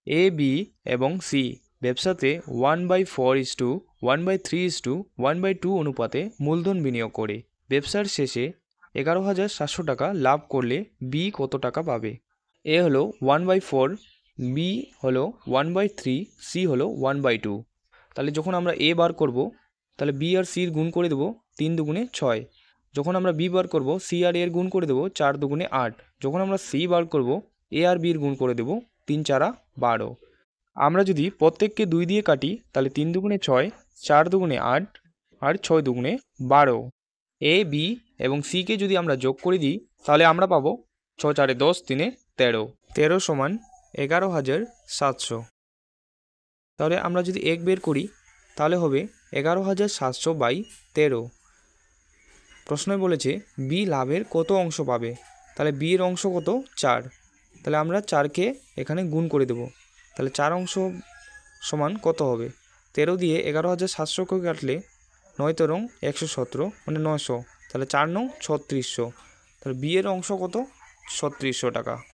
A B এবং C ব্যবসাতে 1/4:1/3:1/2 অনুপাতে মূলধন বিনিয়োগ করে ব্যবসার শেষে 11,700 টাকা লাভ করলে বি কত টাকা পাবে? এ হলো 1/4, বি হলো 1/3, সি হলো 1/2। তাহলে যখন আমরা এ বার করব তাহলে বি আর সির গুণ করে দেবো 3 দুগুণে 6। যখন আমরা বি বার করব সি আর এর গুণ করে দেবো 4 দুগুণে 8। যখন আমরা সি বার করব এ আর বির গুণ করে দেবো 3 4 12। আমরা যদি প্রত্যেককে 2 দিয়ে কাটি তাহলে 3 দুগুণে 6, 4 দুগুণে 8 আর 6 দুগুণে 12। এ বি এবং সিকে যদি আমরা যোগ করে দিই তাহলে আমরা পাবো 6 4 10 3 13। 13 সমান 11,700। তাহলে আমরা যদি এক বের করি তাহলে হবে 11,700/13। প্রশ্নে বলেছে বি লাভের কত অংশ পাবে? তাহলে বি এর অংশ কত? 4। তাহলে আমরা 4কে এখানে গুণ করে দেব। তাহলে 4 অংশ সমান কত হবে? 13 দিয়ে 11,700কে কাটলে 9 তেরং 117 মানে 900। তাহলে 4 9 3600। তাহলে বি এর অংশ কত? 3600 টাকা।